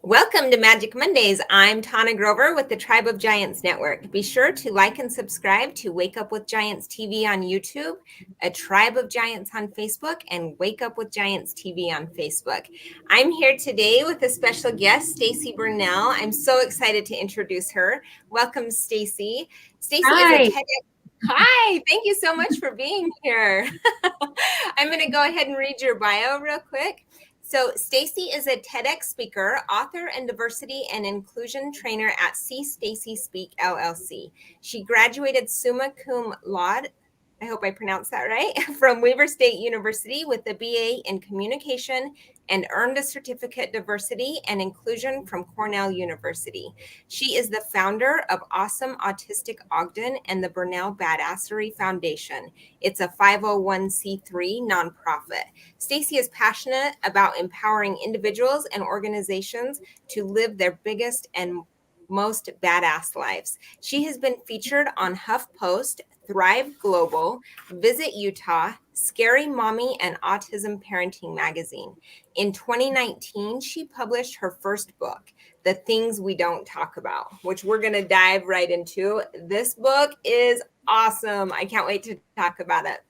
Welcome to Magic Mondays. I'm Tana Grover with the Tribe of Giants Network. Be sure to like and subscribe to Wake Up with Giants TV on YouTube, A Tribe of Giants on Facebook, and Wake Up with Giants TV on Facebook. I'm here today with a special guest, Stacy Bernal. I'm so excited to introduce her. Welcome, Stacy. Stacy is a TEDx. Hi, thank you so much for being here. I'm going to go ahead and read your bio real quick. So Stacy is a TEDx speaker, author, and diversity and inclusion trainer at See Stacy Speak LLC. She graduated Summa Cum Laude, I hope I pronounced that right, from Weber State University with a BA in communication and earned a certificate diversity and inclusion from Cornell University. She is the founder of Awesome Autistic Ogden and the Bernal Badassery Foundation. It's a 501c3 nonprofit. Stacy is passionate about empowering individuals and organizations to live their biggest and most badass lives. She has been featured on HuffPost, Thrive Global, Visit Utah, Scary Mommy, and Autism Parenting Magazine. In 2019, she published her first book, The Things We Don't Talk About, which we're going to dive right into. This book is awesome. I can't wait to talk about it.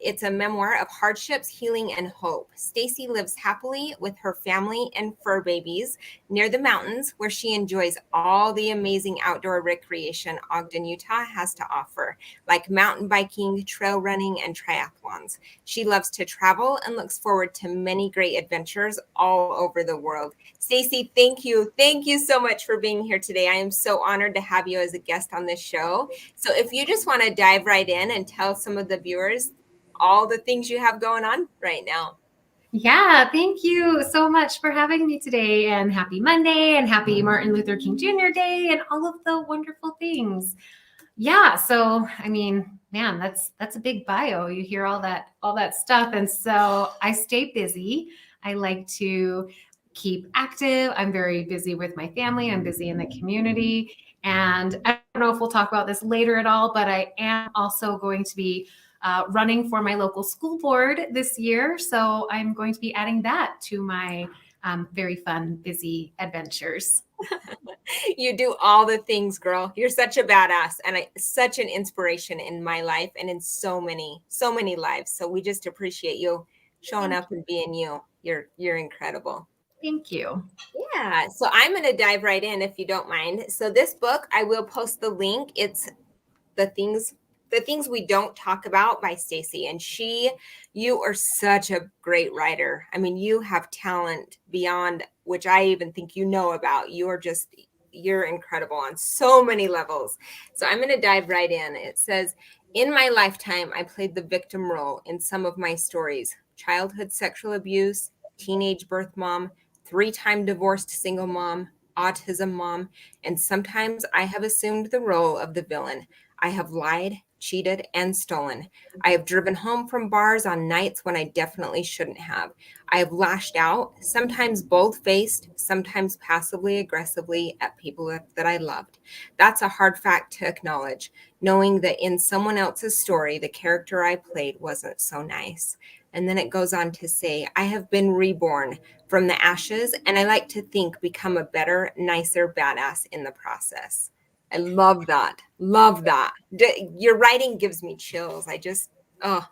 It's a memoir of hardships, healing, and hope. Stacy lives happily with her family and fur babies near the mountains, where she enjoys all the amazing outdoor recreation Ogden, Utah has to offer, like mountain biking, trail running, and triathlons. She loves to travel and looks forward to many great adventures all over the world. Stacy, thank you. Thank you so much for being here today. I am so honored to have you as a guest on this show. So if you just want to dive right in and tell some of the viewers all the things you have going on right now. Yeah, thank you so much for having me today, and happy Monday and happy Martin Luther King Jr. Day and all of the wonderful things. Yeah, so I mean, man, that's a big bio. You hear all that stuff, and so I stay busy. I like to keep active. I'm very busy with my family. I'm busy in the community, and I don't know if we'll talk about this later at all, but I am also going to be running for my local school board this year. So I'm going to be adding that to my very fun, busy adventures. You do all the things, girl. You're such a badass and such an inspiration in my life and in so many lives. So we just appreciate you showing up and being you. You're incredible. Thank you. Yeah. So I'm going to dive right in if you don't mind. So this book, I will post the link. It's The Things We Don't Talk About by Stacy. And you are such a great writer. I mean, you have talent beyond which I even think you know about. You're incredible on so many levels. So I'm going to dive right in. It says, in my lifetime, I played the victim role in some of my stories: childhood sexual abuse, teenage birth mom, 3-time divorced single mom, autism mom, and sometimes I have assumed the role of the villain. I have lied, cheated, and stolen. I have driven home from bars on nights when I definitely shouldn't have. I have lashed out, sometimes bold-faced, sometimes passively aggressively at people that I loved. That's a hard fact to acknowledge, knowing that in someone else's story, the character I played wasn't so nice. And then it goes on to say, I have been reborn from the ashes, and I like to think become a better, nicer badass in the process. I love that. Love that. Your writing gives me chills.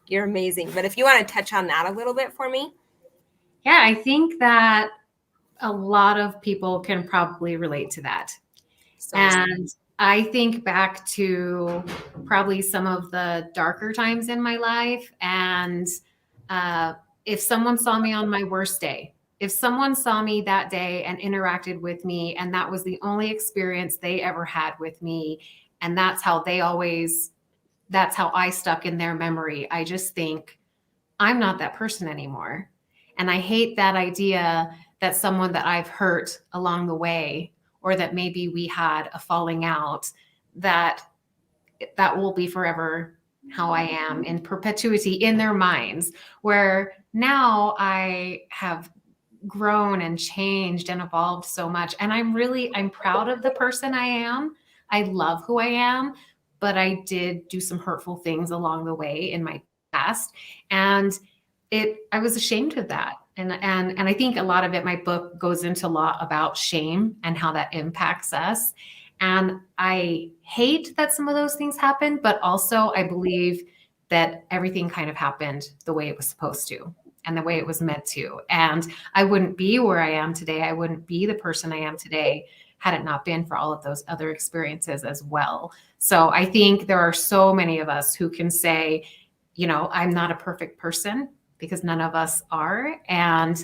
You're amazing. But if you want to touch on that a little bit for me. Yeah, I think that a lot of people can probably relate to that. And I think back to probably some of the darker times in my life. And if someone saw me on my worst day, if someone saw me that day and interacted with me, and that was the only experience they ever had with me, and that's how I stuck in their memory, I just think, I'm not that person anymore. And I hate that idea that someone that I've hurt along the way, or that maybe we had a falling out, that will be forever how I am in perpetuity in their minds, where now I have grown and changed and evolved so much. And I'm proud of the person I am. I love who I am, but I did do some hurtful things along the way in my past. And I was ashamed of that. And I think a lot of it, my book goes into a lot about shame and how that impacts us. And I hate that some of those things happen, but also I believe that everything kind of happened the way it was supposed to and the way it was meant to. And I wouldn't be where I am today. I wouldn't be the person I am today had it not been for all of those other experiences as well. So I think there are so many of us who can say, you know, I'm not a perfect person, because none of us are. And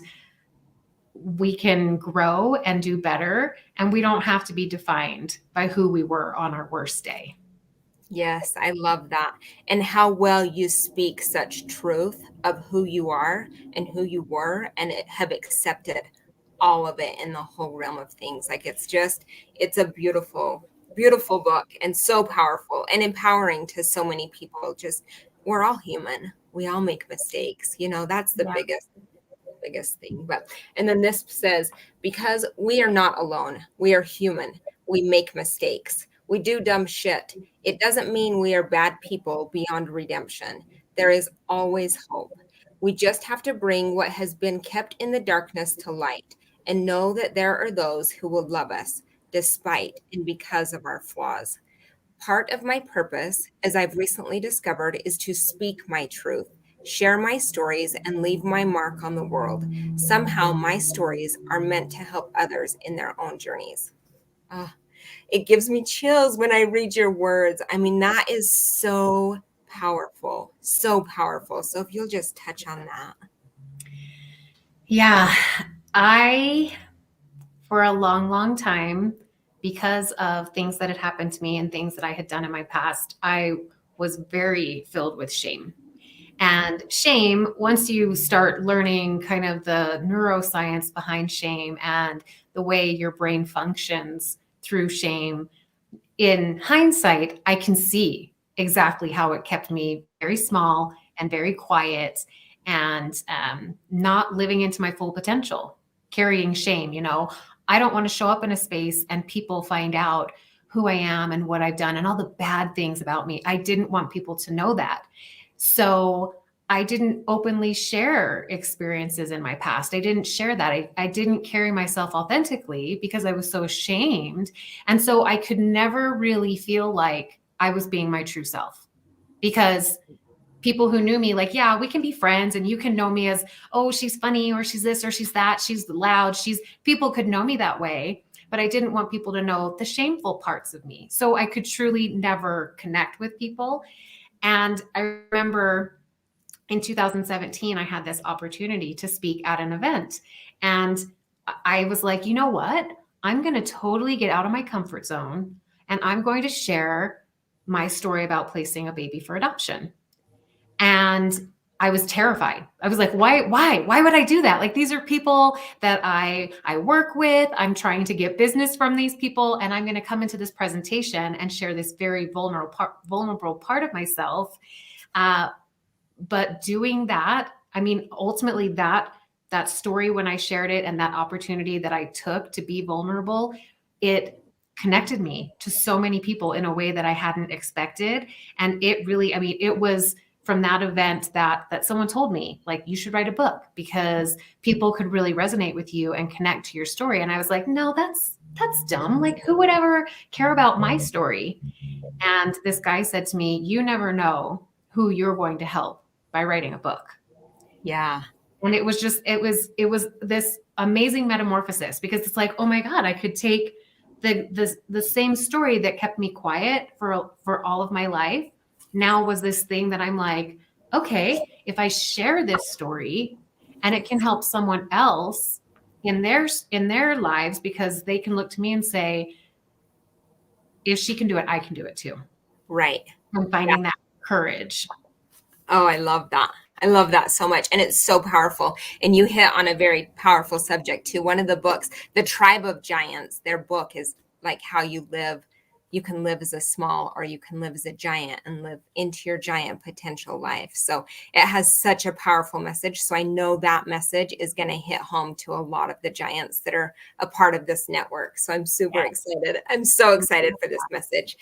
we can grow and do better. And we don't have to be defined by who we were on our worst day. Yes, I love that. And how well you speak such truth of who you are and who you were, and have accepted all of it in the whole realm of things. Like it's a beautiful, beautiful book, and so powerful and empowering to so many people. Just, we're all human. We all make mistakes. You know, that's the Yeah. biggest thing. But, and then this says, because we are not alone, we are human. We make mistakes. We do dumb shit. It doesn't mean we are bad people beyond redemption. There is always hope. We just have to bring what has been kept in the darkness to light, and know that there are those who will love us despite and because of our flaws. Part of my purpose, as I've recently discovered, is to speak my truth, share my stories, and leave my mark on the world. Somehow my stories are meant to help others in their own journeys. It gives me chills when I read your words. I mean, that is so powerful, so powerful. So if you'll just touch on that. Yeah. For a long, long time, because of things that had happened to me and things that I had done in my past, I was very filled with shame. And shame, once you start learning kind of the neuroscience behind shame and the way your brain functions through shame, in hindsight, I can see exactly how it kept me very small and very quiet, and not living into my full potential, carrying shame. You know, I don't want to show up in a space and people find out who I am and what I've done and all the bad things about me. I didn't want people to know that. So I didn't openly share experiences in my past. I didn't share that. I didn't carry myself authentically because I was so ashamed. And so I could never really feel like I was being my true self, because people who knew me, like, yeah, we can be friends and you can know me as, oh, she's funny, or she's this, or she's that, she's loud. People could know me that way, but I didn't want people to know the shameful parts of me. So I could truly never connect with people. And I remember in 2017, I had this opportunity to speak at an event. And I was like, you know what? I'm going to totally get out of my comfort zone, and I'm going to share my story about placing a baby for adoption. And I was terrified. I was like, why would I do that? Like, these are people that I work with. I'm trying to get business from these people. And I'm going to come into this presentation and share this very vulnerable part of myself. But doing that, I mean, ultimately that story, when I shared it and that opportunity that I took to be vulnerable, it connected me to so many people in a way that I hadn't expected. And it really, I mean, it was from that event that someone told me, like, you should write a book because people could really resonate with you and connect to your story. And I was like, no, that's dumb. Like, who would ever care about my story? And this guy said to me, you never know who you're going to help by writing a book. Yeah. And it was this amazing metamorphosis, because it's like, oh my God, I could take the same story that kept me quiet for all of my life. Now was this thing that I'm like, okay, if I share this story and it can help someone else in their lives, because they can look to me and say, if she can do it, I can do it too. Right. I'm finding that courage. Oh, I love that. I love that so much. And it's so powerful. And you hit on a very powerful subject too. One of the books, The Tribe of Giants, their book is like how you live. You can live as a small, or you can live as a giant and live into your giant potential life. So it has such a powerful message. So I know that message is going to hit home to a lot of the giants that are a part of this network. So I'm super excited. I'm so excited for this message.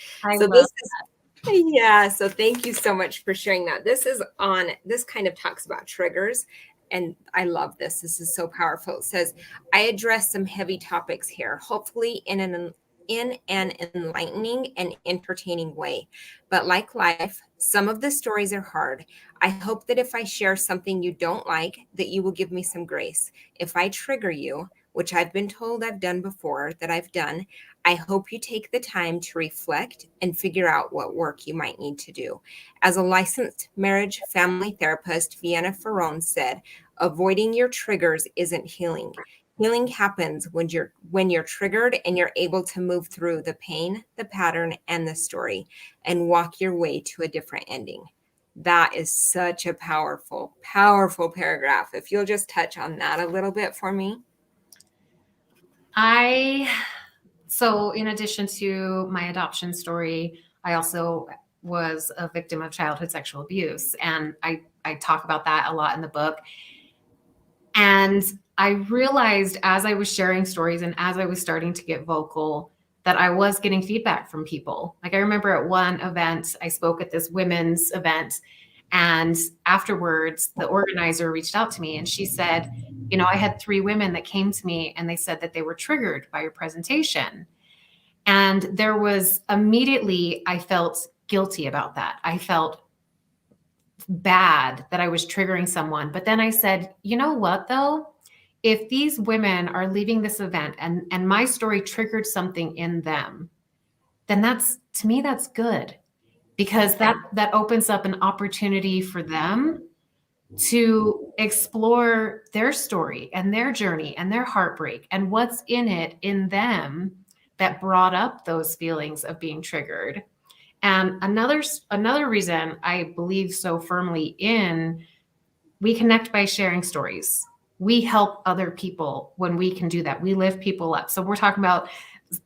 Yeah. So thank you so much for sharing that. This kind of talks about triggers and I love this. This is so powerful. It says, I address some heavy topics here, hopefully in an enlightening and entertaining way. But like life, some of the stories are hard. I hope that if I share something you don't like, that you will give me some grace. If I trigger you, which I've been told I've done before, that I've done, I hope you take the time to reflect and figure out what work you might need to do. As a licensed marriage family therapist, Vienna Ferron said, avoiding your triggers isn't healing. Healing happens when you're triggered and you're able to move through the pain, the pattern, and the story and walk your way to a different ending. That is such a powerful, powerful paragraph. If you'll just touch on that a little bit for me. So in addition to my adoption story, I also was a victim of childhood sexual abuse. And I talk about that a lot in the book. And I realized as I was sharing stories and as I was starting to get vocal that I was getting feedback from people. Like I remember at one event, I spoke at this women's event, and afterwards the organizer reached out to me and she said, you know, I had 3 women that came to me and they said that they were triggered by your presentation. And there was immediately, I felt guilty about that. I felt bad that I was triggering someone. But then I said, you know what though? If these women are leaving this event and my story triggered something in them, then that's, to me, that's good, because that opens up an opportunity for them to explore their story and their journey and their heartbreak and what's in it in them that brought up those feelings of being triggered. And another reason I believe so firmly in, we connect by sharing stories. We help other people when we can do that. We lift people up. So we're talking about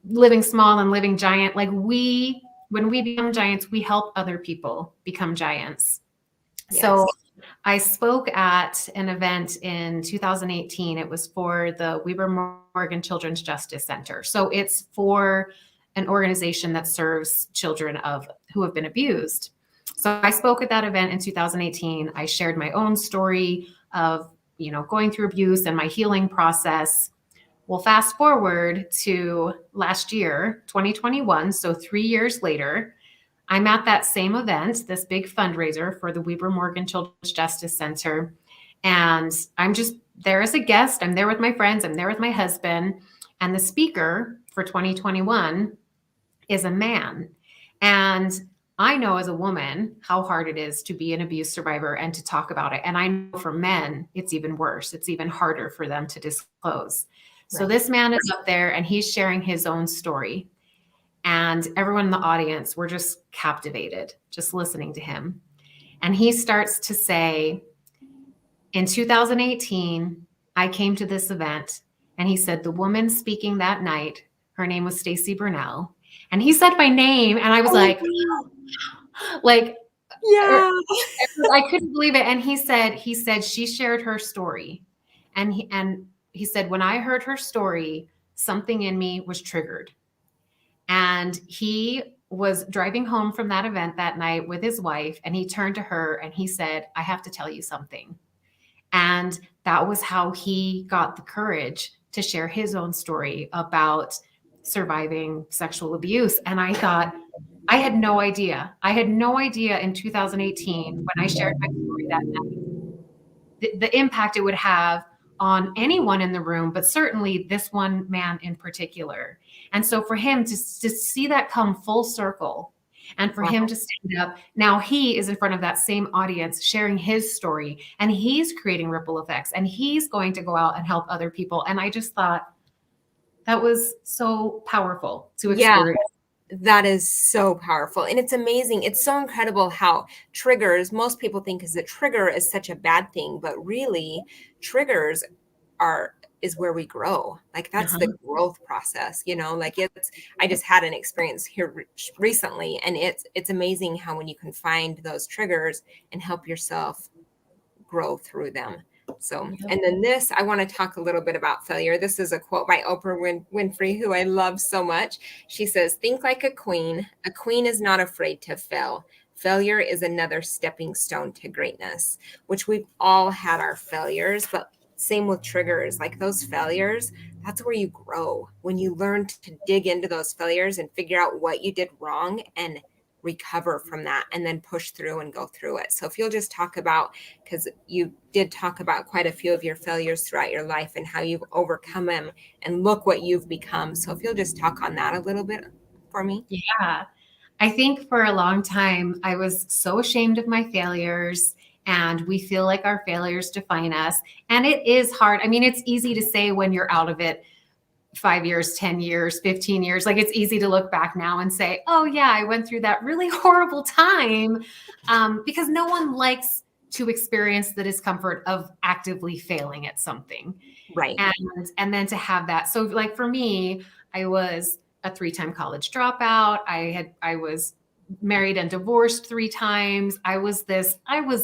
living small and living giant. Like when we become giants, we help other people become giants. Yes. So I spoke at an event in 2018. It was for the Weber Morgan Children's Justice Center. So it's for an organization that serves children who have been abused. So I spoke at that event in 2018. I shared my own story of, you know, going through abuse and my healing process. Well, fast forward to last year, 2021. So 3 years later, I'm at that same event, this big fundraiser for the Weber Morgan Children's Justice Center. And I'm just there as a guest. I'm there with my friends. I'm there with my husband. And the speaker for 2021 is a man. And I know as a woman how hard it is to be an abuse survivor and to talk about it. And I know for men, it's even worse. It's even harder for them to disclose. Right. So this man is up there and he's sharing his own story. And everyone in the audience, we're just captivated, just listening to him. And he starts to say, in 2018, I came to this event, and he said, the woman speaking that night, her name was Stacy Bernal. And he said my name, and I was yeah, I couldn't believe it. And he said she shared her story. And he said, when I heard her story, something in me was triggered. And he was driving home from that event that night with his wife, and he turned to her and he said, I have to tell you something. And that was how he got the courage to share his own story about surviving sexual abuse. And I thought, I had no idea. I had no idea in 2018 when I shared my story that night, the impact it would have on anyone in the room, but certainly this one man in particular. And so for him to see that come full circle and for him to stand up, now he is in front of that same audience sharing his story, and he's creating ripple effects, and he's going to go out and help other people. And I just thought that was so powerful to experience. Yeah, that is so powerful. And it's amazing. It's so incredible how triggers, most people think is a trigger is such a bad thing, but really triggers is where we grow. Like that's the growth process, you know, like I just had an experience here recently, and it's amazing how when you can find those triggers and help yourself grow through them. So, and then this, I want to talk a little bit about failure. This is a quote by Oprah Winfrey, who I love so much. She says, think like a queen. A queen is not afraid to fail. failure is another stepping stone to greatness, which we've all had our failures, but same with triggers. Like those failures, that's where you grow. When you learn to dig into those failures and figure out what you did wrong and recover from that and then push through and go through it. So if you'll just talk about, because you did talk about quite a few of your failures throughout your life and how you've overcome them and look what you've become. So if you'll just talk on that a little bit for me. Yeah. I think for a long time, I was so ashamed of my failures, and we feel like our failures define us. And it is hard. I mean, it's easy to say when you're out of it 5 years, 10 years, 15 years. Like it's easy to look back now and say, oh yeah, I went through that really horrible time, because no one likes to experience the discomfort of actively failing at something. Right. And then to have that. So like for me, I was a 3-time college dropout. I was married and divorced 3 times. I was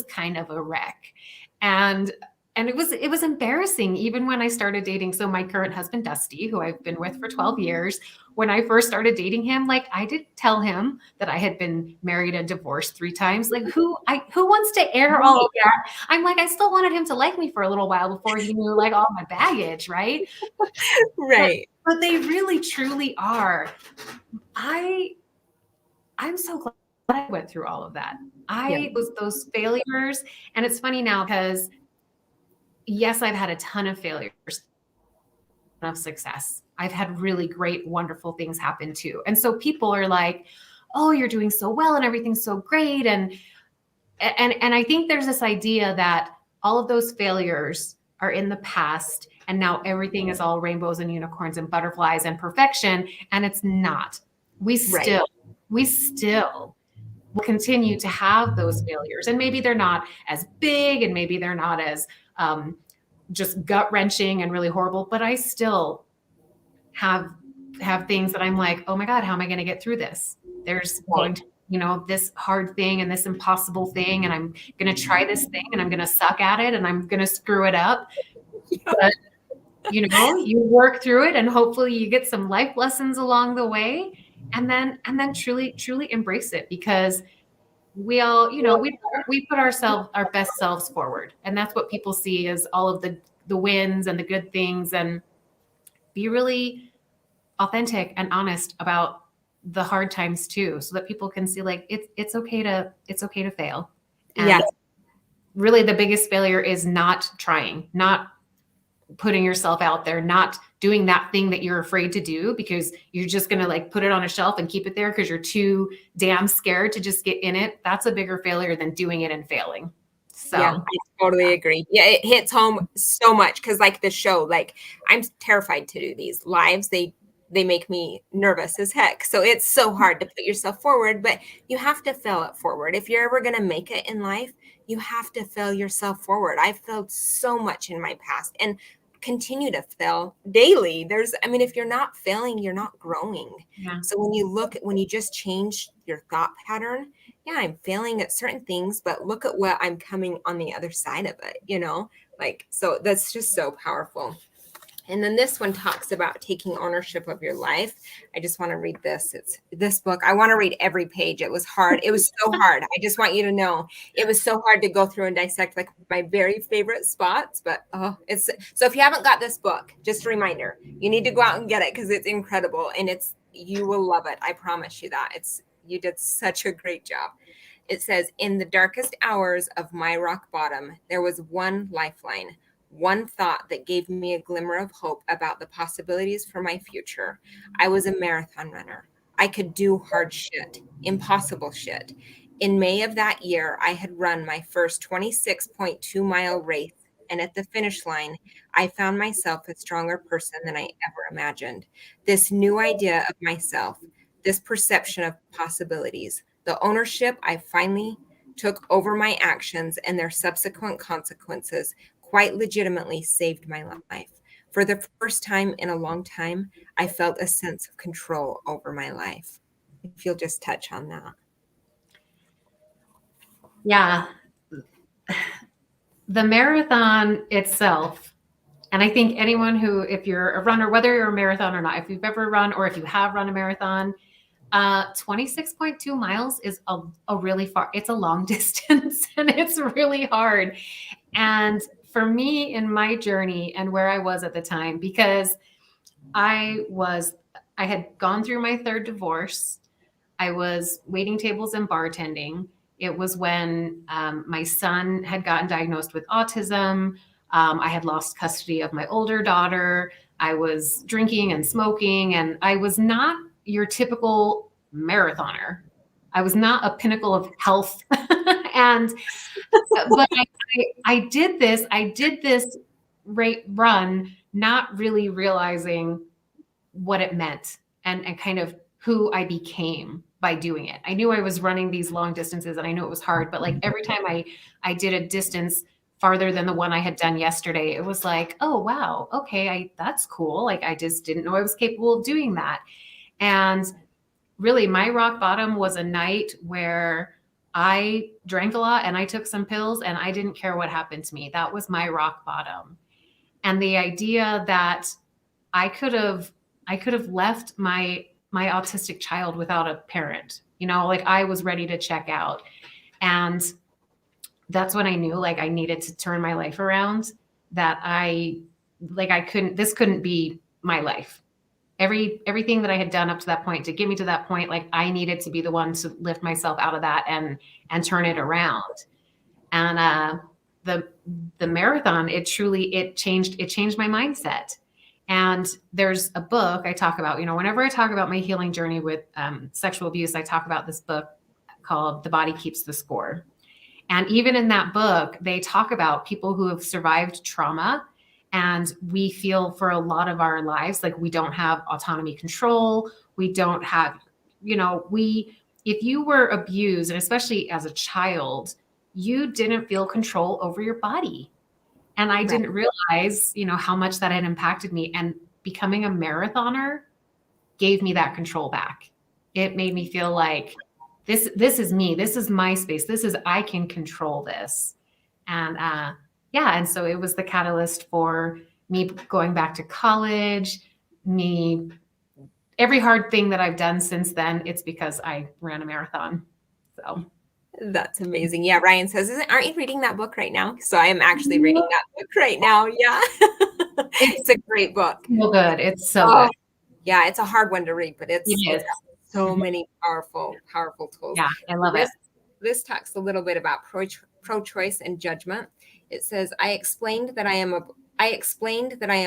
kind of a wreck. And it was embarrassing even when I started dating. So my current husband, Dusty, who I've been with for 12 years, when I first started dating him, like I didn't tell him that I had been married and divorced 3 times. Like who wants to air all of that? I'm like, I still wanted him to like me for a little while before he knew like all my baggage, right? Right. But they really truly are. I'm so glad I went through all of that. Was those failures. And it's funny now because yes, I've had a ton of failures, of success. I've had really great, wonderful things happen too. And so people are like, oh, you're doing so well and everything's so great. And I think there's this idea that all of those failures are in the past and now everything is all rainbows and unicorns and butterflies and perfection. And it's not. We still will continue to have those failures. And maybe they're not as big and maybe they're not as just gut wrenching and really horrible, but I still have things that I'm like, oh my God, how am I going to get through this? There's going to, this hard thing and this impossible thing. And I'm going to try this thing and I'm going to suck at it and I'm going to screw it up. But, you work through it and hopefully you get some life lessons along the way and then truly, truly embrace it because we all, we put our best selves forward. And that's what people see is all of the wins and the good things, and be really authentic and honest about the hard times too, so that people can see like, it's okay to fail. And really the biggest failure is not trying, not putting yourself out there, not doing that thing that you're afraid to do because you're just going to like put it on a shelf and keep it there because you're too damn scared to just get in it. That's a bigger failure than doing it and failing. So yeah, I totally agree. Yeah, it hits home so much because like the show, like I'm terrified to do these lives. They make me nervous as heck. So it's so hard to put yourself forward, but you have to fail it forward. If you're ever going to make it in life, you have to fail yourself forward. I've failed so much in my past and continue to fail daily. If you're not failing, you're not growing. Yeah. So when you just change your thought pattern, yeah, I'm failing at certain things, but look at what I'm coming on the other side of it, so that's just so powerful. And then this one talks about taking ownership of your life. I just want to read this. It's this book. I want to read every page. It was hard. It was so hard. I just want you to know it was so hard to go through and dissect like my very favorite spots. But so if you haven't got this book, just a reminder, you need to go out and get it because it's incredible and you will love it. I promise you that. You did such a great job. It says, in the darkest hours of my rock bottom, there was one lifeline. One thought that gave me a glimmer of hope about the possibilities for my future. I was a marathon runner. I could do hard shit, impossible shit. In May of that year, I had run my first 26.2-mile race, and at the finish line, I found myself a stronger person than I ever imagined. This new idea of myself, this perception of possibilities, the ownership I finally took over my actions and their subsequent consequences quite legitimately saved my life. For the first time in a long time, I felt a sense of control over my life. If you'll just touch on that. Yeah. The marathon itself, and I think anyone who, if you're a runner, whether you're a marathon or not, if you've ever run or if you have run a marathon, 26.2 miles is a really far, it's a long distance and it's really hard. And for me in my journey and where I was at the time, because I had gone through my third divorce. I was waiting tables and bartending. It was when my son had gotten diagnosed with autism. I had lost custody of my older daughter. I was drinking and smoking, and I was not your typical marathoner. I was not a pinnacle of health. And, but I did this run, not really realizing what it meant and kind of who I became by doing it. I knew I was running these long distances and I knew it was hard, but like every time I did a distance farther than the one I had done yesterday, it was like, oh, wow, okay, that's cool. Like I just didn't know I was capable of doing that. And really my rock bottom was a night where I drank a lot and I took some pills and I didn't care what happened to me. That was my rock bottom. And the idea that I could have left my autistic child without a parent, like I was ready to check out. And that's when I knew like I needed to turn my life around, that this couldn't be my life. Everything that I had done up to that point to get me to that point, like I needed to be the one to lift myself out of that and turn it around. And the marathon, it changed my mindset. And there's a book I talk about, whenever I talk about my healing journey with sexual abuse, I talk about this book called The Body Keeps the Score. And even in that book, they talk about people who have survived trauma. And we feel for a lot of our lives, like we don't have autonomy control. We don't have, if you were abused, and especially as a child, you didn't feel control over your body. And I didn't realize, how much that had impacted me. And becoming a marathoner gave me that control back. It made me feel like this is me. This is my space. I can control this. And and so it was the catalyst for me going back to college, every hard thing that I've done since then, it's because I ran a marathon. So. That's amazing. Yeah, Ryan says, aren't you reading that book right now? So I am actually reading that book right now. Yeah. It's a great book. So good. It's so good. Yeah, it's a hard one to read, but it's so many powerful tools. Yeah, I love it. This talks a little bit about pro-choice and judgment. It says, I explained that I am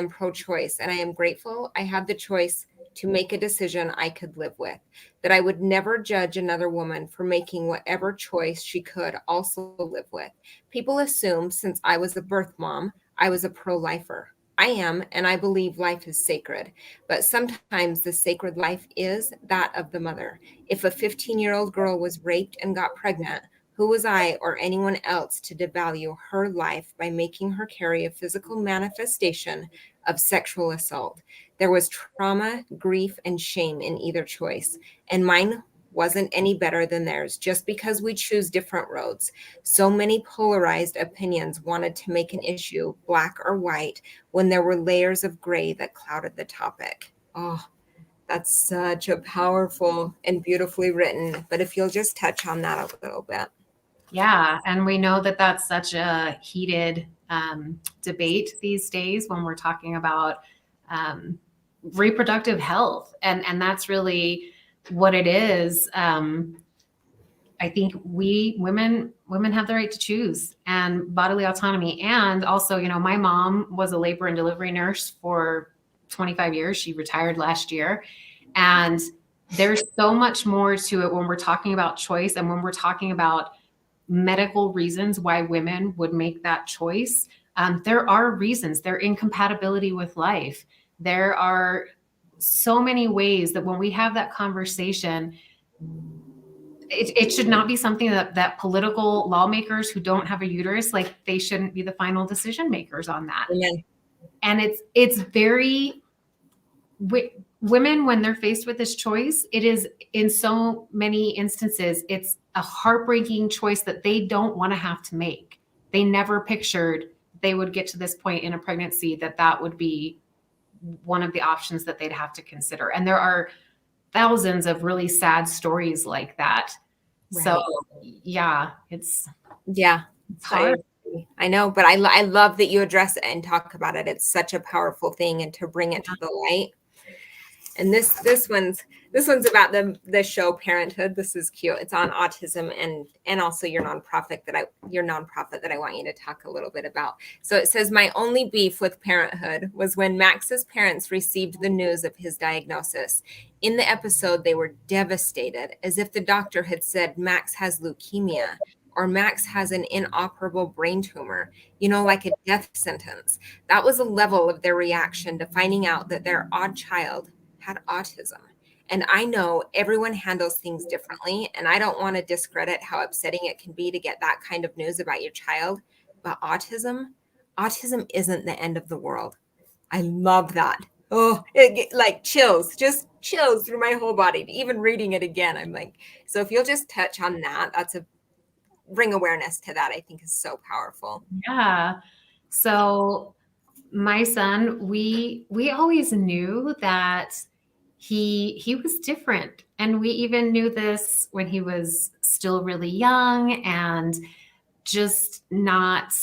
pro-choice, and I am grateful I had the choice to make a decision I could live with, that I would never judge another woman for making whatever choice she could also live with. People assume since I was a birth mom, I was a pro-lifer. I am, and I believe life is sacred, but sometimes the sacred life is that of the mother. If a 15-year-old girl was raped and got pregnant, who was I or anyone else to devalue her life by making her carry a physical manifestation of sexual assault? There was trauma, grief, and shame in either choice, and mine wasn't any better than theirs just because we choose different roads. So many polarized opinions wanted to make an issue black or white when there were layers of gray that clouded the topic. Oh, that's such a powerful and beautifully written. But if you'll just touch on that a little bit. Yeah. And we know that that's such a heated debate these days when we're talking about reproductive health. And that's really what it is. I think women have the right to choose and bodily autonomy. And also, my mom was a labor and delivery nurse for 25 years. She retired last year. And there's so much more to it when we're talking about choice and when we're talking about medical reasons why women would make that choice. There are reasons. They're incompatibility with life. There are so many ways that when we have that conversation, it should not be something that political lawmakers who don't have a uterus, like they shouldn't be the final decision makers on that. Amen. And it's very, women, when they're faced with this choice, it is in so many instances, it's a heartbreaking choice that they don't want to have to make. They never pictured they would get to this point in a pregnancy that would be one of the options that they'd have to consider. And there are thousands of really sad stories like that. So yeah, it's Yeah, hard. I know, but I love that you address it and talk about it. It's such a powerful thing, and to bring it to the light. And this one's about the show Parenthood. This is cute. It's on autism and also your nonprofit that I want you to talk a little bit about. So it says, my only beef with parenthood was when Max's parents received the news of his diagnosis. In the episode, they were devastated, as if the doctor had said Max has leukemia or Max has an inoperable brain tumor, like a death sentence. That was a level of their reaction to finding out that their odd child had autism. And I know everyone handles things differently, and I don't want to discredit how upsetting it can be to get that kind of news about your child, but autism isn't the end of the world. I love that. Oh, like chills, just chills through my whole body. Even reading it again, I'm like, so if you'll just touch on that, bring awareness to that, I think is so powerful. Yeah. So my son, we always knew that he was different. And we even knew this when he was still really young and just not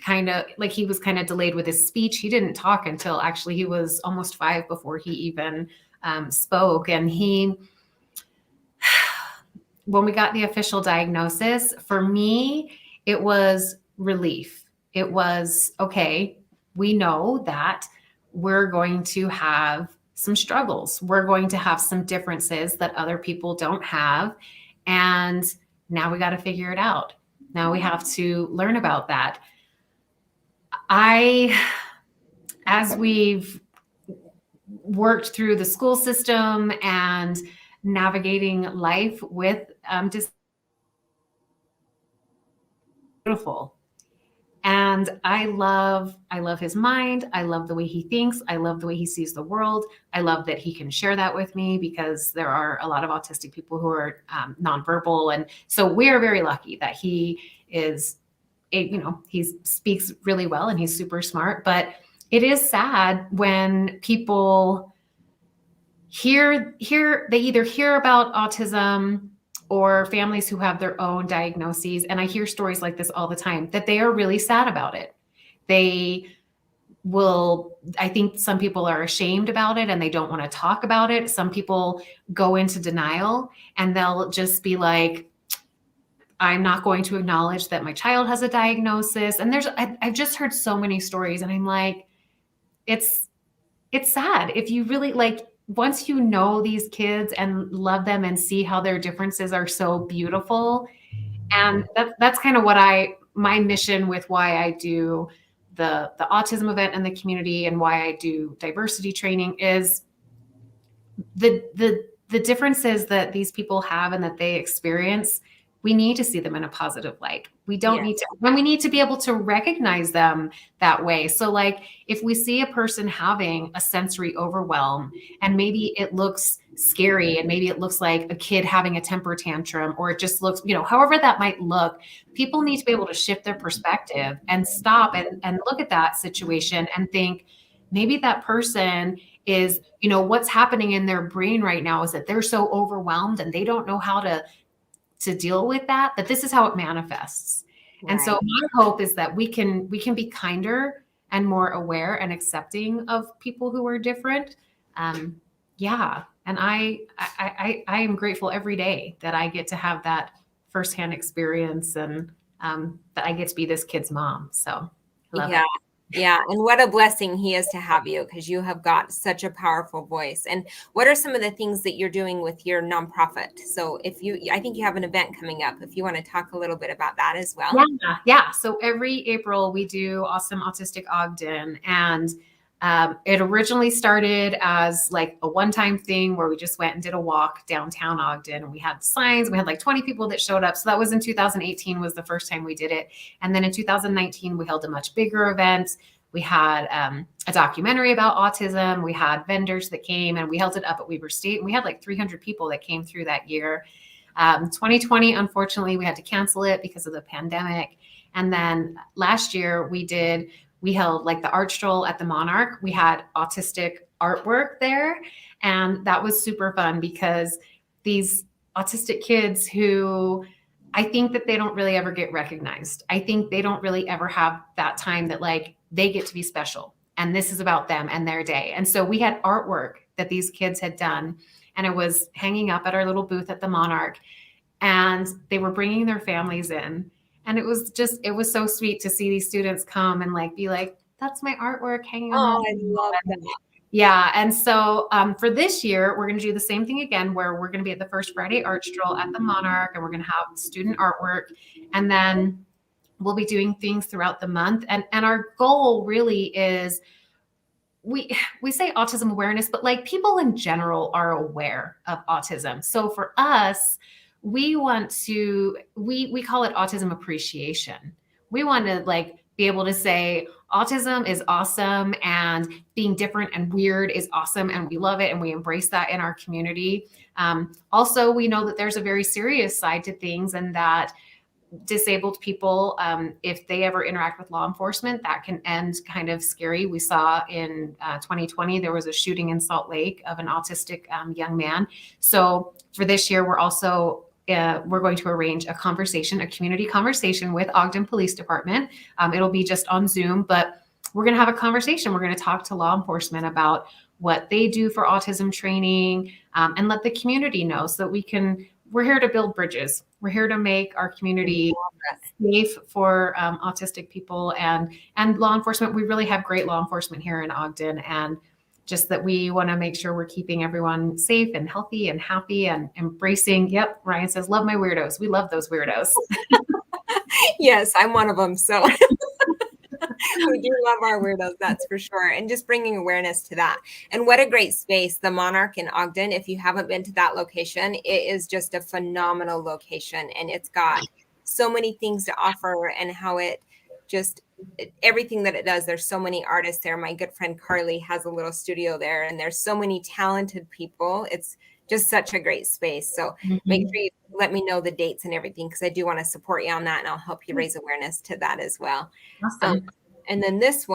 he was kind of delayed with his speech. He didn't talk until actually he was almost 5 before he even spoke. And when we got the official diagnosis, for me, it was relief. It was, okay, we know that we're going to have some struggles. We're going to have some differences that other people don't have. And now we got to figure it out. Now we have to learn about that. As we've worked through the school system and navigating life with beautiful. And I love his mind. I love the way he thinks. I love the way he sees the world. I love that he can share that with me, because there are a lot of autistic people who are nonverbal. And so we are very lucky that he is, he speaks really well and he's super smart. But it is sad when people they either hear about autism or families who have their own diagnoses. And I hear stories like this all the time, that they are really sad about it. I think some people are ashamed about it and they don't want to talk about it. Some people go into denial and they'll just be like, I'm not going to acknowledge that my child has a diagnosis. And I've just heard so many stories, and I'm like, it's sad. If you really once you know these kids and love them and see how their differences are so beautiful. And that's kind of what my mission with why I do the autism event in the community and why I do diversity training is the differences that these people have and that they experience. We need to see them in a positive light. We don't need to, when we need to be able to recognize them that way. So if we see a person having a sensory overwhelm and maybe it looks scary and maybe it looks like a kid having a temper tantrum, or it just looks, however that might look, people need to be able to shift their perspective and stop and look at that situation and think, maybe that person is, what's happening in their brain right now is that they're so overwhelmed and they don't know how to deal with that this is how it manifests. Right. And so my hope is that we can be kinder and more aware and accepting of people who are different. And I am grateful every day that I get to have that firsthand experience and that I get to be this kid's mom. So I love it. Yeah. And what a blessing he is to have you, because you have got such a powerful voice. And what are some of the things that you're doing with your nonprofit? So I think you have an event coming up, if you want to talk a little bit about that as well. Yeah. So every April we do Awesome Autistic Ogden, and it originally started as a one-time thing where we just went and did a walk downtown Ogden, and we had signs. We had 20 people that showed up. So that was in 2018 was the first time we did it. And then in 2019, we held a much bigger event. We had a documentary about autism. We had vendors that came, and we held it up at Weber State. And we had 300 people that came through that year. 2020, unfortunately, we had to cancel it because of the pandemic. And then last year we held the art stroll at the Monarch. We had autistic artwork there. And that was super fun because these autistic kids who I think that they don't really ever get recognized. I think they don't really ever have that time that like they get to be special and this is about them and their day. And so we had artwork that these kids had done and it was hanging up at our little booth at the Monarch, and they were bringing their families in. And it was so sweet to see these students come and like be like, that's my artwork hanging on. Oh, I love that. Yeah. And so for this year, we're going to do the same thing again, where we're going to be at the First Friday Art Stroll at the Monarch, and we're going to have student artwork. And then we'll be doing things throughout the month. And our goal really is, we say autism awareness, but like people in general are aware of autism. So for us, we want to, we call it autism appreciation. We want to like be able to say autism is awesome and being different and weird is awesome. And we love it. And we embrace that in our community. Also, we know that there's a very serious side to things, and that disabled people, if they ever interact with law enforcement, that can end kind of scary. We saw in 2020, there was a shooting in Salt Lake of an autistic young man. So for this year, we're also we're going to arrange a community conversation with Ogden Police Department. It'll be just on Zoom, but we're going to have a conversation. We're going to talk to law enforcement about what they do for autism training, and let the community know so that we're here to build bridges. We're here to make our community safe for autistic people and law enforcement. We really have great law enforcement here in Ogden, and just that we want to make sure we're keeping everyone safe and healthy and happy and embracing. Yep. Ryan says, love my weirdos. We love those weirdos. Yes, I'm one of them. So we do love our weirdos, that's for sure. And just bringing awareness to that. And what a great space, the Monarch in Ogden. If you haven't been to that location, it is just a phenomenal location. And it's got so many things to offer, and how it just, everything that it does. There's so many artists there. My good friend Carly has a little studio there, and there's so many talented people. It's just such a great space. So make sure you let me know the dates and everything, because I do want to support you on that, and I'll help you raise awareness to that as well. Awesome. And then this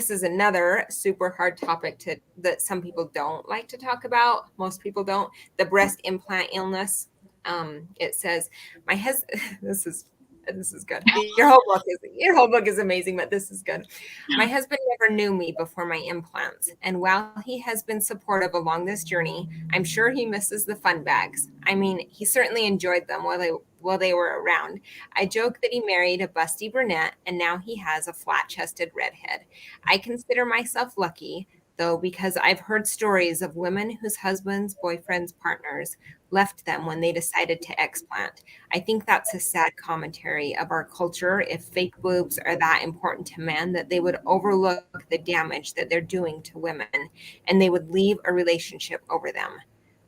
is another super hard topic that some people don't like to talk about. Most people don't. The breast implant illness. It says, my husband, this is good. Your whole book is amazing, but this is good. My husband never knew me before my implants, and while he has been supportive along this journey, I'm sure he misses the fun bags. I mean, he certainly enjoyed them while they were around. I joke that he married a busty brunette, and now he has a flat-chested redhead. I consider myself lucky, though, because I've heard stories of women whose husbands, boyfriends, partners left them when they decided to explant. I think that's a sad commentary of our culture if fake boobs are that important to men, that they would overlook the damage that they're doing to women, and they would leave a relationship over them.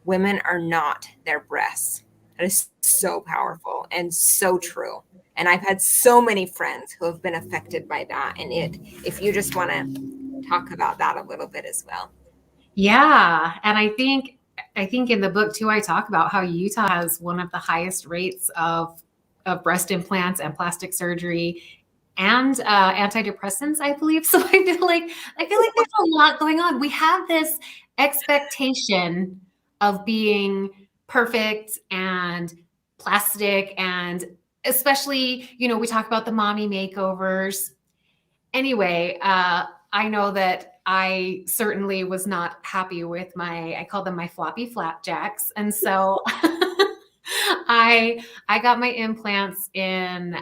Women are not their breasts. That is so powerful and so true. And I've had so many friends who have been affected by that. And if you just want to talk about that a little bit as well. Yeah. And I think in the book too, I talk about how Utah has one of the highest rates of breast implants and plastic surgery and antidepressants, I believe. So I feel like there's a lot going on. We have this expectation of being perfect and plastic, and especially, we talk about the mommy makeovers. Anyway, I know that I certainly was not happy with I call them my floppy flapjacks. And so I got my implants in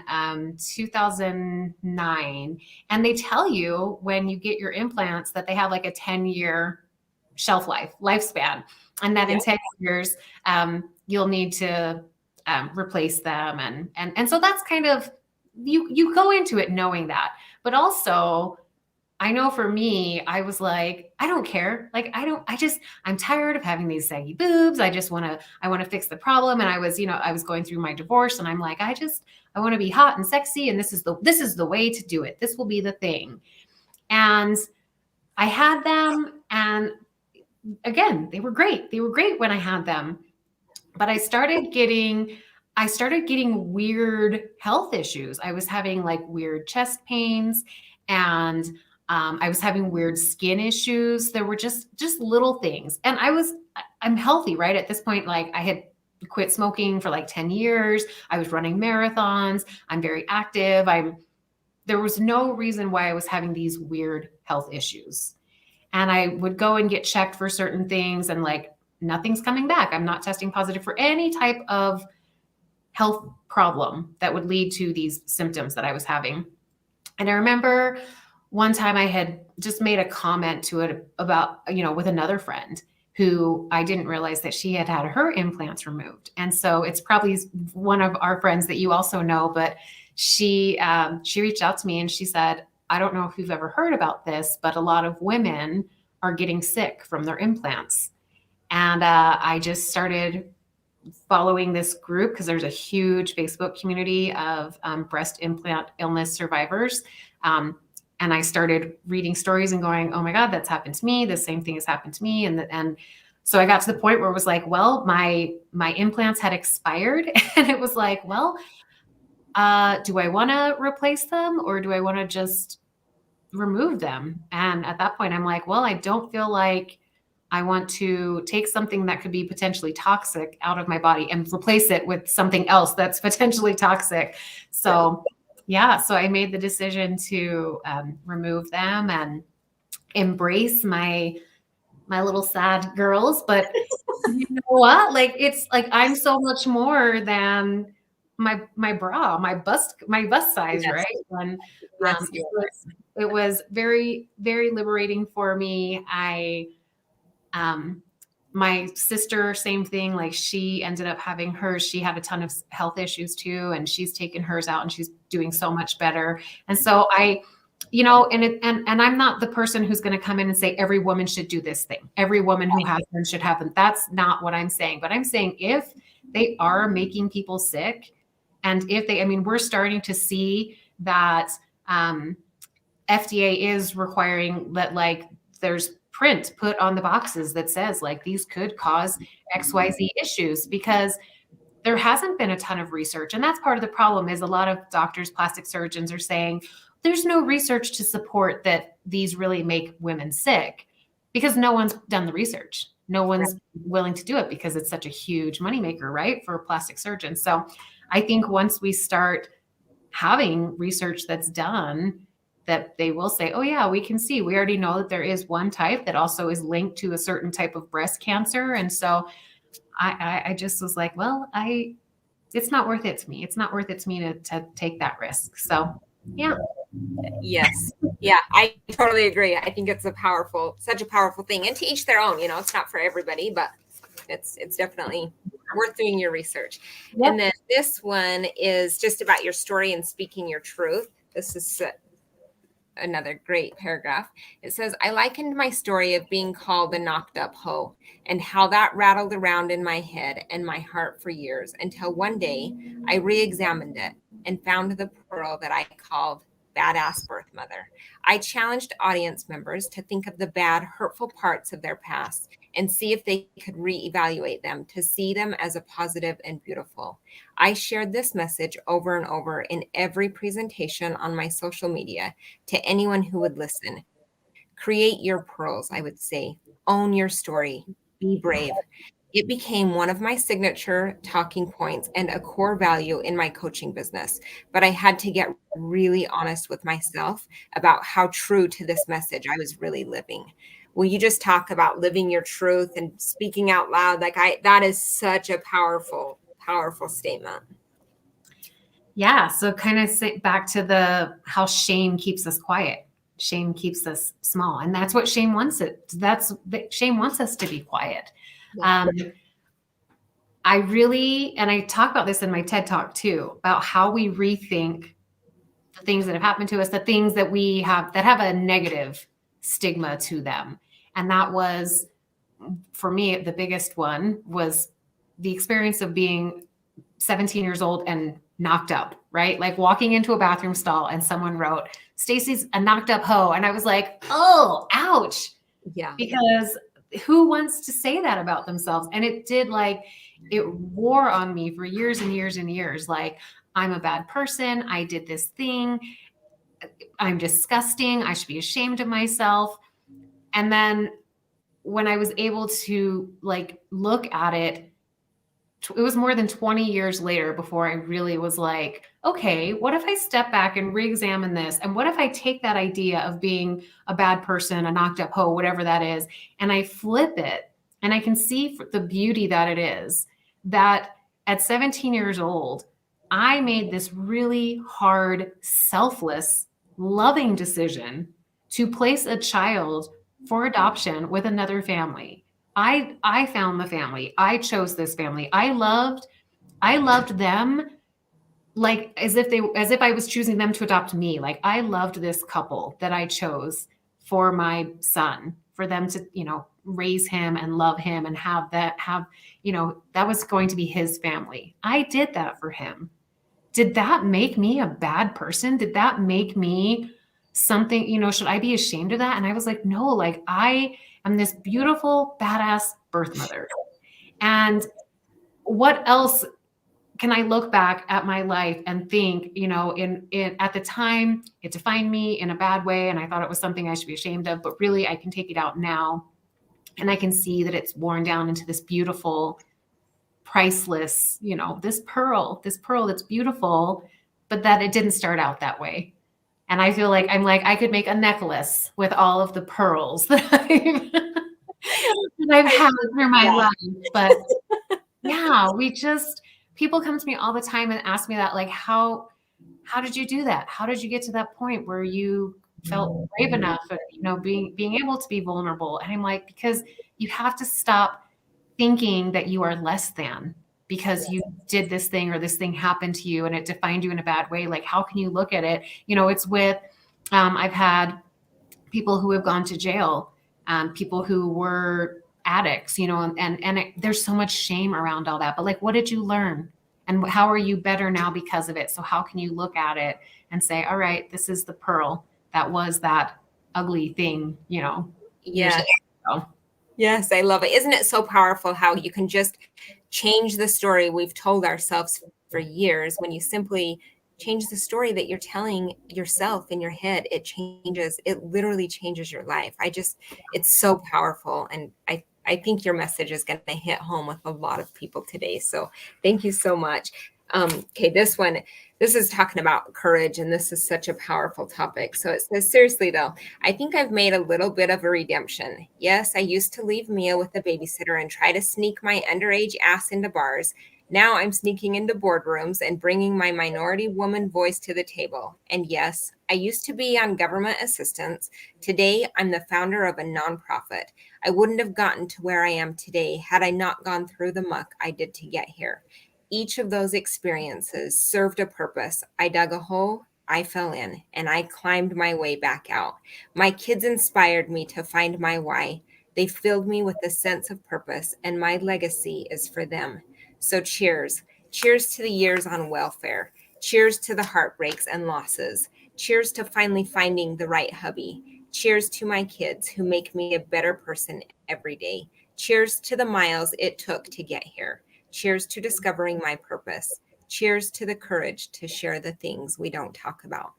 2009, and they tell you when you get your implants that they have like a 10-year lifespan, and that in 10 years, you'll need to replace them. And so that's kind of, you go into it knowing that, but also I know for me, I was like, I don't care. Like, I'm tired of having these saggy boobs. I want to fix the problem. And I was going through my divorce, and I'm like, I want to be hot and sexy. And this is the way to do it. This will be the thing. And I had them, and again, they were great. They were great when I had them, but I started getting weird health issues. I was having like weird chest pains, and I was having weird skin issues. There were just little things. And I I'm healthy, right? At this point, like I had quit smoking for like 10 years. I was running marathons. I'm very active. There was no reason why I was having these weird health issues. And I would go and get checked for certain things and like nothing's coming back. I'm not testing positive for any type of health problem that would lead to these symptoms that I was having. And I remember one time I had just made a comment to it about, with another friend who I didn't realize that she had had her implants removed. And so it's probably one of our friends that you also know, but she reached out to me and she said, I don't know if you've ever heard about this, but a lot of women are getting sick from their implants. And I just started following this group because there's a huge Facebook community of breast implant illness survivors. And I started reading stories and going, oh my God, that's happened to me. The same thing has happened to me. And so I got to the point where it was like, well, my implants had expired. And it was like, well, do I want to replace them or do I want to just remove them? And at that point, I'm like, well, I don't feel like I want to take something that could be potentially toxic out of my body and replace it with something else that's potentially toxic. So so I made the decision to remove them and embrace my little sad girls. But you know what? Like, it's like, I'm so much more than my bra, my bust size, Yes. right? And Yes, it was very, very liberating for me. My sister, same thing. Like she ended up having hers. She had a ton of health issues too, and she's taken hers out and she's doing so much better. And so and I'm not the person who's going to come in and say every woman should do this thing. Every woman who has them should have them. That's not what I'm saying. But I'm saying if they are making people sick, and if we're starting to see that FDA is requiring that, like, there's print put on the boxes that says like these could cause XYZ issues, because there hasn't been a ton of research. And that's part of the problem, is a lot of doctors, plastic surgeons are saying there's no research to support that these really make women sick, because no one's done the research. No one's willing to do it because it's such a huge moneymaker, right, for plastic surgeons. So I think once we start having research that's done, that they will say, oh yeah, we can see, we already know that there is one type that also is linked to a certain type of breast cancer. And so I just was like, well, it's not worth it to me. It's not worth it to me to take that risk. So yeah. Yes. Yeah, I totally agree. I think it's such a powerful thing, and to each their own. It's not for everybody, but it's definitely worth doing your research. Yep. And then this one is just about your story and speaking your truth. This is another great paragraph. It says, I likened my story of being called the knocked up hoe and how that rattled around in my head and my heart for years, until one day I re-examined it and found the pearl that I called badass birth mother. I challenged audience members to think of the bad, hurtful parts of their past and see if they could reevaluate them to see them as a positive and beautiful. I shared this message over and over in every presentation on my social media to anyone who would listen. Create your pearls, I would say. Own your story. Be brave. It became one of my signature talking points and a core value in my coaching business. But I had to get really honest with myself about how true to this message I was really living. Will you just talk about living your truth and speaking out loud? That is such a powerful, powerful statement. Yeah. So kind of back to how shame keeps us quiet. Shame keeps us small. And that's what shame wants shame wants us to be quiet. I talk about this in my TED Talk too, about how we rethink the things that have happened to us, the things that we have that have a negative stigma to them. And that was, for me, the biggest one was the experience of being 17 years old and knocked up, right? Like walking into a bathroom stall and someone wrote, Stacy's a knocked up hoe. And I was like, oh, ouch. Yeah. Because who wants to say that about themselves? And it wore on me for years and years and years. Like, I'm a bad person. I did this thing. I'm disgusting. I should be ashamed of myself. And then when I was able to like look at it, it was more than 20 years later before I really was like, okay, what if I step back and re-examine this? And what if I take that idea of being a bad person, a knocked up hoe, whatever that is, and I flip it and I can see the beauty that it is, that at 17 years old, I made this really hard, selfless, loving decision to place a child for adoption with another family. I found the family. I chose this family. I loved them like as if I was choosing them to adopt me. Like I loved this couple that I chose for my son, for them to, raise him and love him and that was going to be his family. I did that for him. Did that make me a bad person? Did that make me something, should I be ashamed of that? And I was like, no, like I am this beautiful, badass birth mother. And what else can I look back at my life and think, at the time it defined me in a bad way. And I thought it was something I should be ashamed of, but really I can take it out now. And I can see that it's worn down into this beautiful, priceless, this pearl that's beautiful, but that it didn't start out that way. And I feel like I could make a necklace with all of the pearls that I've had through my life. But yeah, people come to me all the time and ask me that, like, how did you do that? How did you get to that point where you felt brave enough, being able to be vulnerable? And I'm like, because you have to stop thinking that you are less than because you did this thing or this thing happened to you and it defined you in a bad way. Like, how can you look at it? It's with, I've had people who have gone to jail, people who were addicts, there's so much shame around all that. But like, what did you learn? And how are you better now because of it? So how can you look at it and say, all right, this is the pearl that was that ugly thing, Yeah. Yes, I love it. Isn't it so powerful how you can just change the story we've told ourselves for years? When you simply change the story that you're telling yourself in your head, it literally changes your life. It's so powerful. And I think your message is going to hit home with a lot of people today. So thank you so much. Okay, this is talking about courage, and this is such a powerful topic. So it says, seriously though, I think I've made a little bit of a redemption. Yes, I used to leave Mia with a babysitter and try to sneak my underage ass into bars. Now I'm sneaking into boardrooms and bringing my minority woman voice to the table. And yes, I used to be on government assistance. Today, I'm the founder of a nonprofit. I wouldn't have gotten to where I am today had I not gone through the muck I did to get here. Each of those experiences served a purpose. I dug a hole, I fell in, and I climbed my way back out. My kids inspired me to find my why. They filled me with a sense of purpose, and my legacy is for them. So cheers. Cheers to the years on welfare. Cheers to the heartbreaks and losses. Cheers to finally finding the right hubby. Cheers to my kids who make me a better person every day. Cheers to the miles it took to get here. Cheers to discovering my purpose. Cheers to the courage to share the things we don't talk about.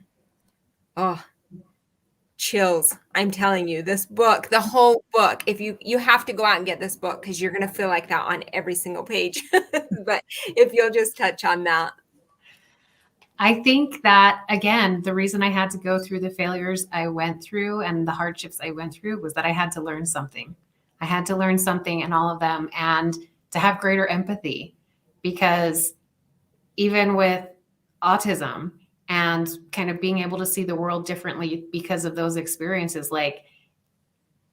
Oh, chills. I'm telling you, this book, the whole book, if you have to go out and get this book because you're going to feel like that on every single page. But if you'll just touch on that. I think that, again, the reason I had to go through the failures I went through and the hardships I went through was that I had to learn something. I had to learn something in all of them and to have greater empathy, because even with autism and kind of being able to see the world differently because of those experiences, like,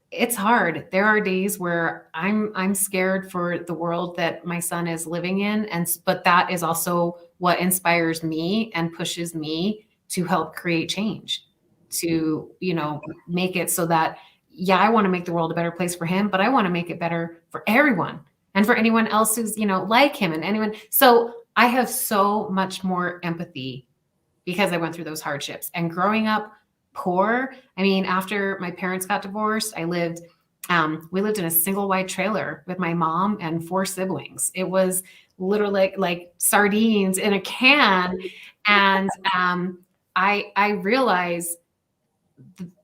it's hard. There are days where I'm scared for the world that my son is living in. But that is also what inspires me and pushes me to help create change, to, make it so that, I want to make the world a better place for him, but I want to make it better for everyone and for anyone else who's, like him and anyone. So I have so much more empathy because I went through those hardships. And growing up poor, after my parents got divorced, we lived in a single wide trailer with my mom and 4 siblings. It was literally like sardines in a can. And I realized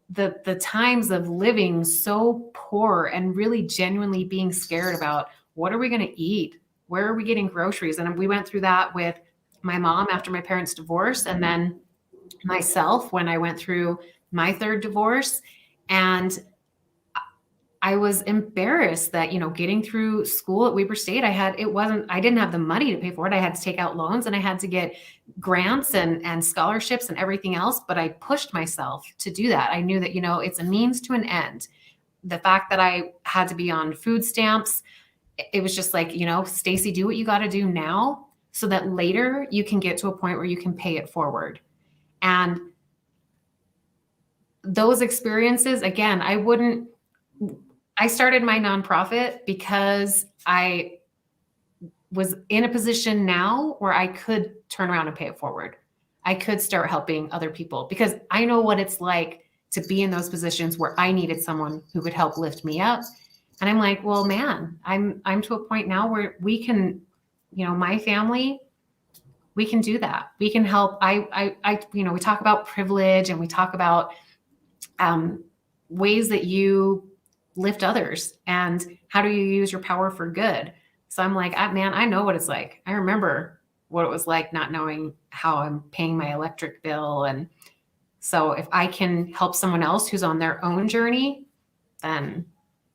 the times of living so poor and really genuinely being scared about what are we going to eat? Where are we getting groceries? And we went through that with my mom after my parents' divorce, and then myself when I went through my third divorce. And I was embarrassed that, getting through school at Weber State, I didn't have the money to pay for it. I had to take out loans and I had to get grants and scholarships and everything else. But I pushed myself to do that. I knew that, it's a means to an end. The fact that I had to be on food stamps, it was just like, Stacy, do what you got to do now so that later you can get to a point where you can pay it forward. And those experiences, again, I started my nonprofit because I was in a position now where I could turn around and pay it forward. I could start helping other people because I know what it's like to be in those positions where I needed someone who could help lift me up. And I'm like, well, man, I'm to a point now where we can, my family, we can do that. We can help. We talk about privilege and we talk about ways that you lift others and how do you use your power for good. So I'm like, I know what it's like. I remember what it was like not knowing how I'm paying my electric bill. And so if I can help someone else who's on their own journey, then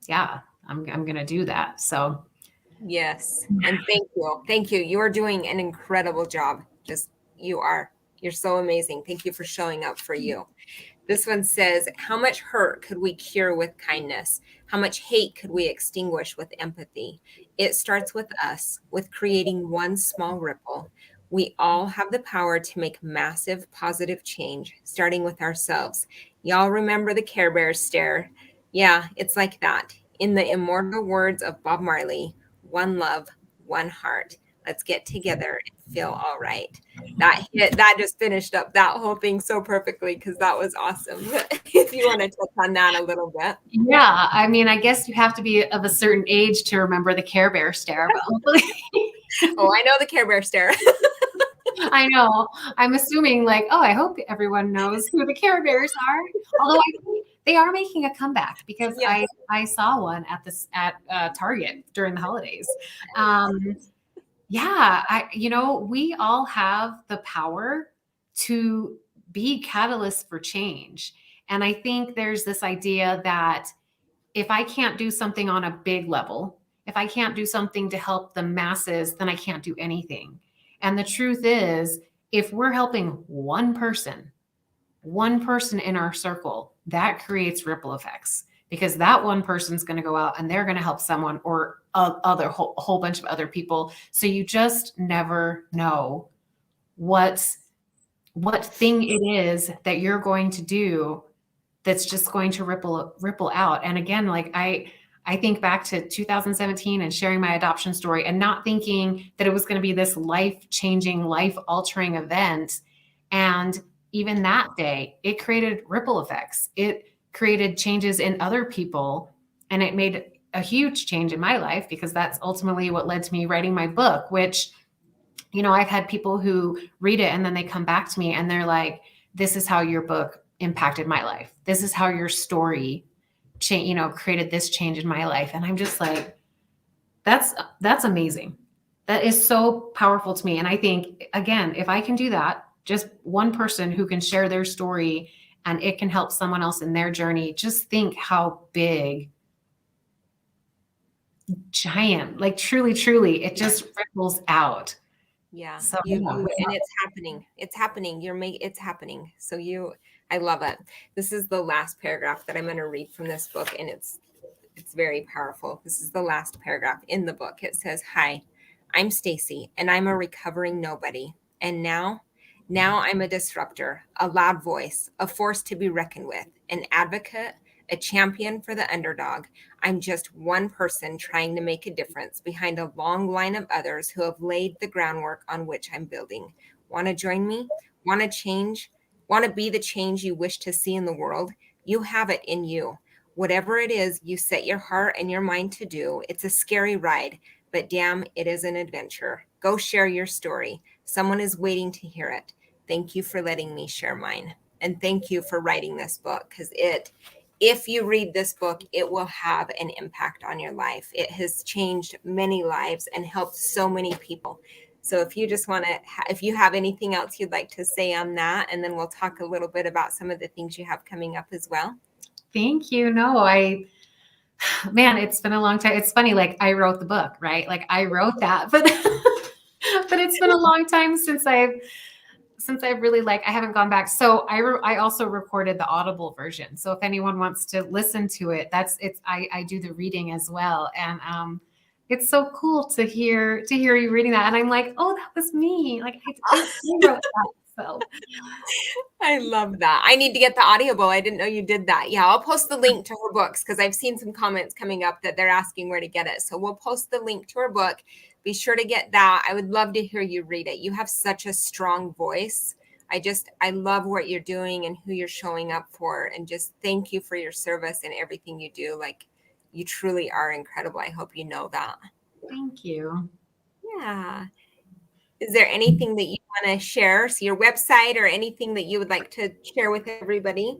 yeah, I'm going to do that. So yes. And thank you. You are doing an incredible job. You're so amazing. Thank you for showing up for you. This one says, how much hurt could we cure with kindness? How much hate could we extinguish with empathy? It starts with us, with creating one small ripple. We all have the power to make massive positive change, starting with ourselves. Y'all remember the Care Bear stare? Yeah, it's like that. In the immortal words of Bob Marley, one love, one heart. Let's get together and feel all right. That just finished up that whole thing so perfectly because that was awesome. If you want to touch on that a little bit. Yeah, I guess you have to be of a certain age to remember the Care Bear stare, but hopefully. Oh, I know the Care Bear stare. I know. I'm assuming I hope everyone knows who the Care Bears are. Although I think they are making a comeback because Yeah. I saw one at Target during the holidays. Yeah, we all have the power to be catalysts for change. And I think there's this idea that if I can't do something on a big level, if I can't do something to help the masses, then I can't do anything. And the truth is, if we're helping one person in our circle, that creates ripple effects because that one person's going to go out and they're going to help someone or a whole bunch of other people. So you just never know what thing it is that you're going to do that's just going to ripple out. And again, I think back to 2017 and sharing my adoption story and not thinking that it was going to be this life-changing, life-altering event. And even that day, it created ripple effects. It created changes in other people, and it made a huge change in my life because that's ultimately what led to me writing my book, which, I've had people who read it and then they come back to me and they're like, this is how your book impacted my life. This is how your story created this change in my life. And I'm just like, that's amazing. That is so powerful to me. And I think, again, if I can do that, just one person who can share their story and it can help someone else in their journey, just think how big, giant, truly, it just ripples out. Yeah. So, And it's happening. It's happening. It's happening. So I love it. This is the last paragraph that I'm going to read from this book. And it's very powerful. This is the last paragraph in the book. It says, hi, I'm Stacy and I'm a recovering nobody. And now I'm a disruptor, a loud voice, a force to be reckoned with, an advocate, a champion for the underdog. I'm just one person trying to make a difference behind a long line of others who have laid the groundwork on which I'm building. Want to join me? Want to change? Want to be the change you wish to see in the world? You have it in you. Whatever it is you set your heart and your mind to do, it's a scary ride, but damn, it is an adventure. Go share your story. Someone is waiting to hear it. Thank you for letting me share mine. And thank you for writing this book, because if you read this book, it will have an impact on your life. It has changed many lives and helped so many people. So if you just want to, if you have anything else you'd like to say on that, and then we'll talk a little bit about some of the things you have coming up as well. Thank you. No, man, it's been a long time. It's funny, like I wrote the book, right? Like I wrote that, but but it's been a long time since I've really I haven't gone back. So I also recorded the Audible version. So if anyone wants to listen to it, I do the reading as well. And it's so cool to hear you reading that. And I'm like, oh, that was me. Like I wrote that. So I love that. I need to get the Audible. I didn't know you did that. Yeah, I'll post the link to her books, because I've seen some comments coming up that they're asking where to get it. So we'll post the link to her book. Be sure to get that. I would love to hear you read it. You have such a strong voice. I love what you're doing and who you're showing up for. And just thank you for your service and everything you do. Like, you truly are incredible. I hope you know that. thank you. Yeah. Is there anything that you want to share? So your website or anything that you would like to share with everybody?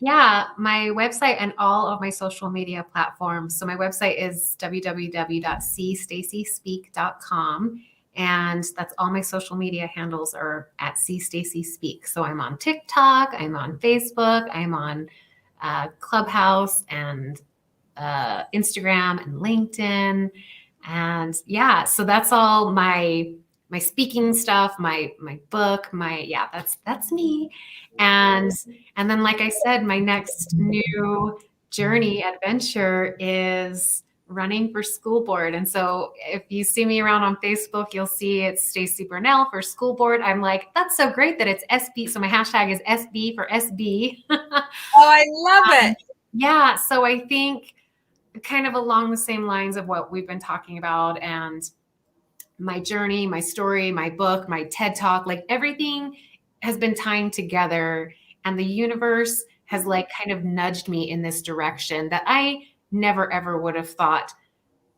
Yeah, my website and all of my social media platforms. So my website is www.seestacyspeak.com. And that's all my social media handles are at See Stacy Speak. So I'm on TikTok, I'm on Facebook, I'm on Clubhouse and Instagram and LinkedIn. And yeah, so that's all my speaking stuff, my book, that's me. And then, like I said, my next new journey adventure is running for school board. And so if you see me around on Facebook, you'll see it's Stacy Bernal for school board. I'm like, that's so great that it's SB. So my hashtag is SB for SB. Oh, I love it. Yeah. So I think kind of along the same lines of what we've been talking about, and my journey, my story, my book, my TED Talk, like everything has been tying together, and the universe has like kind of nudged me in this direction that I never ever would have thought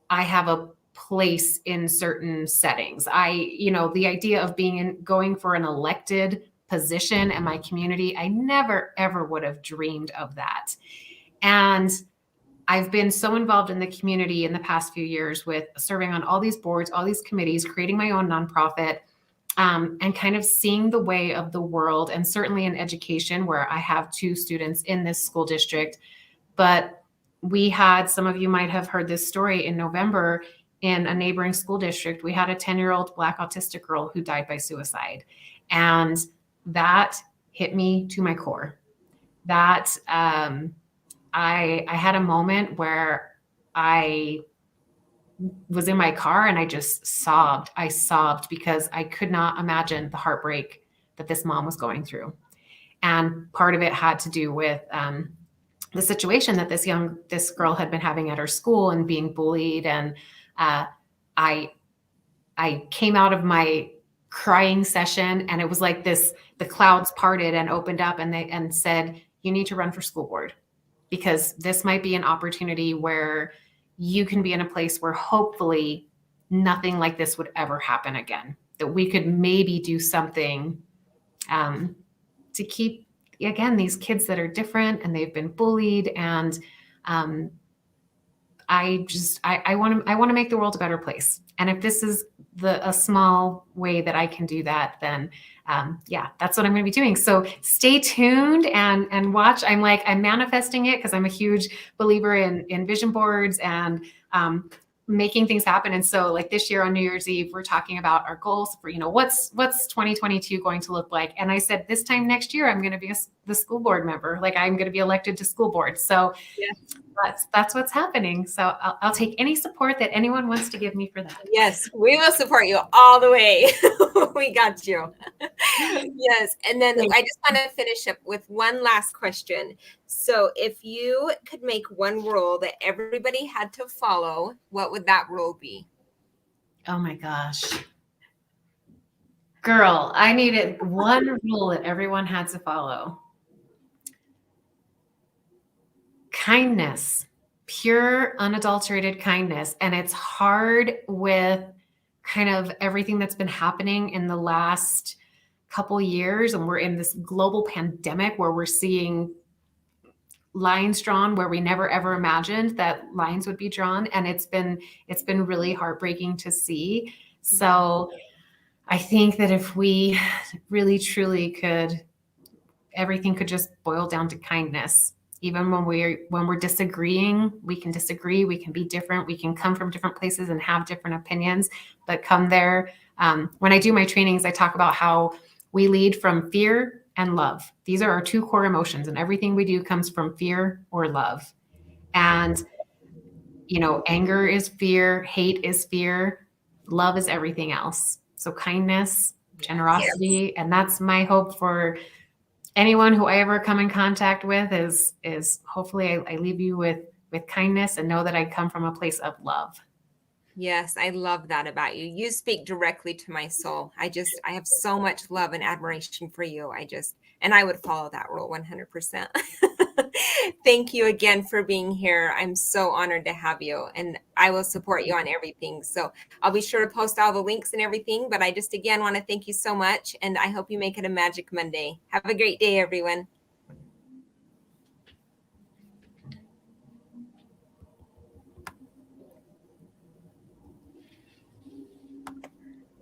I have a place in certain settings. The idea of going for an elected position in my community, I never ever would have dreamed of that. And I've been so involved in the community in the past few years with serving on all these boards, all these committees, creating my own nonprofit, and kind of seeing the way of the world, and certainly in education, where I have 2 students in this school district. But we had, some of you might have heard this story, in November in a neighboring school district, we had a 10-year-old Black autistic girl who died by suicide. And that hit me to my core. That I had a moment where I was in my car and I just sobbed. I sobbed because I could not imagine the heartbreak that this mom was going through. And part of it had to do with the situation that this girl had been having at her school and being bullied. And I came out of my crying session, and it was like the clouds parted and opened up, and said, you need to run for school board, because this might be an opportunity where you can be in a place where hopefully nothing like this would ever happen again, that we could maybe do something to keep, again, these kids that are different and they've been bullied. And I want to make the world a better place. And if this is a small way that I can do that, then that's what I'm going to be doing. So stay tuned and watch. I'm manifesting it, because I'm a huge believer in vision boards and making things happen. And so like this year on New Year's Eve, we're talking about our goals for, what's 2022 going to look like. And I said, this time next year, I'm going to be the school board member. Like, I'm going to be elected to school board. So that's what's happening. So I'll take any support that anyone wants to give me for that. Yes, we will support you all the way. We got you. Yes. And then I just want to finish up with one last question. So if you could make one rule that everybody had to follow, what would that rule be? Oh my gosh. Girl, I needed one rule that everyone had to follow. Kindness, pure, unadulterated kindness. And it's hard with kind of everything that's been happening in the last couple years, and we're in this global pandemic where we're seeing lines drawn where we never ever imagined that lines would be drawn, and it's been really heartbreaking to see. So I think that if we really truly could, everything could just boil down to kindness. Even when we're disagreeing, we can disagree, we can be different, we can come from different places and have different opinions, but come there. When I do my trainings, I talk about how we lead from fear and love. These are our two core emotions, and everything we do comes from fear or love. And, anger is fear, hate is fear, love is everything else. So kindness, generosity, and that's my hope for anyone who I ever come in contact with is hopefully I leave you with kindness and know that I come from a place of love. Yes, I love that about you. You speak directly to my soul. I have so much love and admiration for you. And I would follow that rule 100%. Thank you again for being here. I'm so honored to have you, and I will support you on everything. So I'll be sure to post all the links and everything, but I just again want to thank you so much, and I hope you make it a magic Monday. Have a great day, everyone.